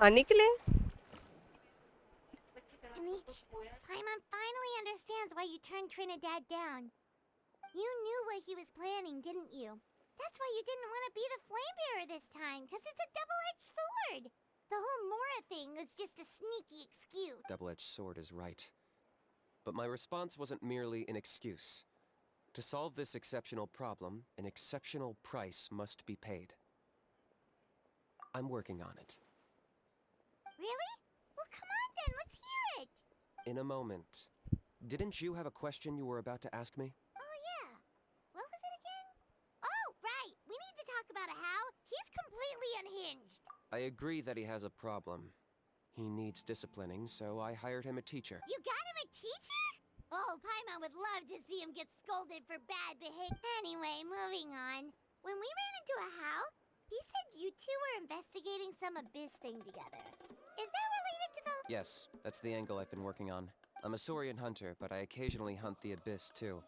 आने के लिए? Kinich, Paimon finally understands why you turned Trinidad down. You knew what he was planning, didn't you? That's why you didn't want to be the flame bearer this time, because it's a double-edged sword. The whole Mora thing was just a sneaky excuse. Double-edged sword is right. But my response wasn't merely an excuse. To solve this exceptional problem, an exceptional price must be paid. I'm working on it. Really? Well, come on then, let's hear it. In a moment. Didn't you have a question you were about to ask me? Oh, yeah. What was it again? Oh, right. We need to talk about how. He's completely unhinged. I agree that he has a problem. He needs disciplining, so I hired him a teacher. You got him a teacher? Oh, Paimon would love to see him get scolded for bad behavior. Anyway, moving on. When we ran into a how, he said you two were investigating some abyss thing together. Is that related to the... Yes, that's the angle I've been working on. I'm a Saurian hunter, but I occasionally hunt the abyss too.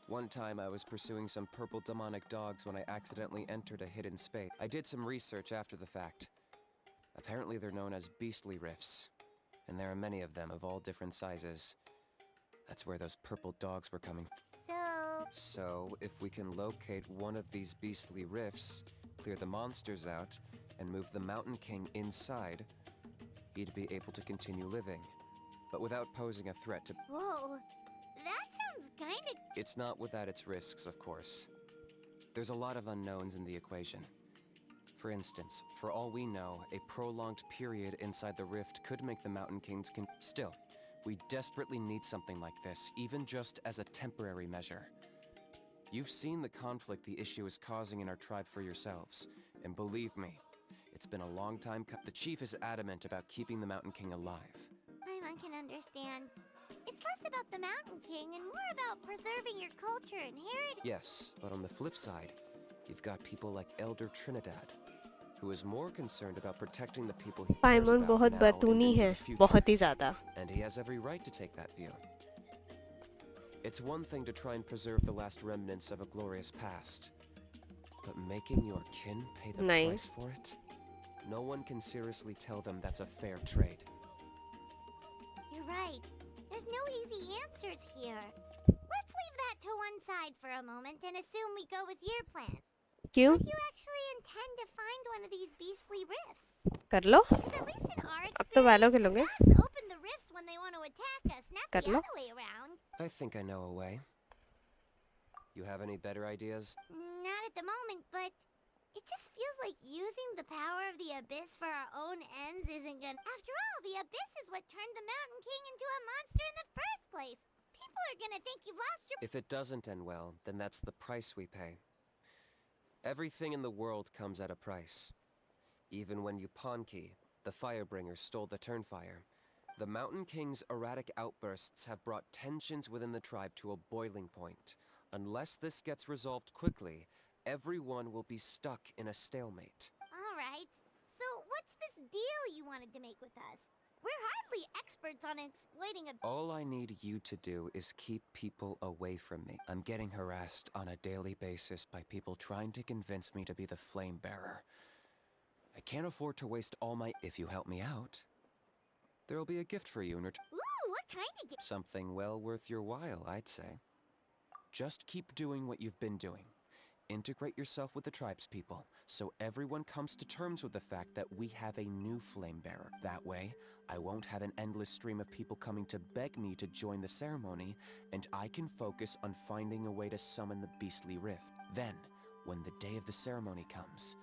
One time I was pursuing some purple demonic dogs when I accidentally entered a hidden space. I did some research after the fact. Apparently they're known as beastly rifts, and there are many of them of all different sizes. That's where those purple dogs were coming from. So, if we can locate one of these beastly rifts, clear the monsters out, and move the Mountain King inside, he'd be able to continue living, but without posing a threat to... Whoa, that sounds kinda... It's not without its risks, of course. There's a lot of unknowns in the equation. For instance, for all we know, a prolonged period inside the rift could make the Mountain Kings Still, we desperately need something like this, even just as a temporary measure. You've seen the conflict the issue is causing in our tribe for yourselves, and believe me, it's been a long time. The chief is adamant about keeping the Mountain King alive. Paimon can understand. It's less about the Mountain King and more about preserving your culture and heritage. Yes, but on the flip side, you've got people like Elder Trinidad, who is more concerned about protecting the people he cares पाइमन about बहुत now and बतूनी into है, the future. बहुत ही ज़्यादा. And he has every right to take that view. It's one thing to try and preserve the last remnants of a glorious past, but making your kin pay the नहीं. price for it? No one can seriously tell them that's a fair trade. You're right. There's no easy answers here. Let's leave that to one side for a moment and assume we go with your plan. क्यों? What if you actually intend to find one of these beastly rifts? कर लो. Because at least in our अब तो वालों experience, खेलोगे. gods open the rifts when they want to attack us, not कर the low. other way around. I think I know a way. You have any better ideas? Not at the moment, but it just feels like using the power of the Abyss for our own ends isn't gonna... After all, the Abyss is what turned the Mountain King into a monster in the first place. People are gonna think you've lost your... If it doesn't end well, then that's the price we pay. Everything in the world comes at a price. Even when Yupanqui, the Firebringer, stole the Turnfire, the Mountain King's erratic outbursts have brought tensions within the tribe to a boiling point. Unless this gets resolved quickly, everyone will be stuck in a stalemate. All right. So what's this deal you wanted to make with us? We're hardly experts on exploiting a... All I need you to do is keep people away from me. I'm getting harassed on a daily basis by people trying to convince me to be the flame bearer. I can't afford to waste all my... If you help me out, there'll be a gift for you in return. Ooh, what kind of gift? Something well worth your while, I'd say. Just keep doing what you've been doing. Integrate yourself with the tribespeople, so everyone comes to terms with the fact that we have a new flame bearer. That way, I won't have an endless stream of people coming to beg me to join the ceremony, and I can focus on finding a way to summon the beastly rift. Then, when the day of the ceremony comes,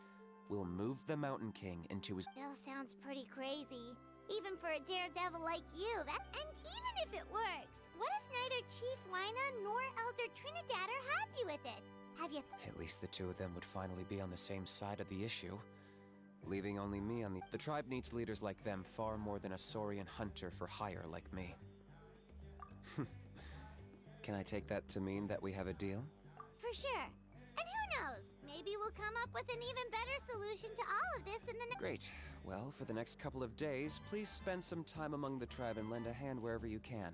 we'll move the Mountain King into his... Still sounds pretty crazy. Even for a daredevil like you, that... And even if it works, what if neither Chief Wyna nor Elder Trinidad are happy with it? Have you... At least the two of them would finally be on the same side of the issue, leaving only me on the... The tribe needs leaders like them far more than a Saurian hunter for hire like me. Can I take that to mean that we have a deal? For sure. And who knows? Maybe we'll come up with an even better solution to all of this in the... Great. Well, for the next couple of days, please spend some time among the tribe and lend a hand wherever you can.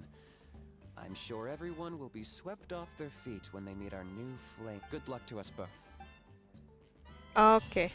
I'm sure everyone will be swept off their feet when they meet our new flame. Good luck to us both. Okay.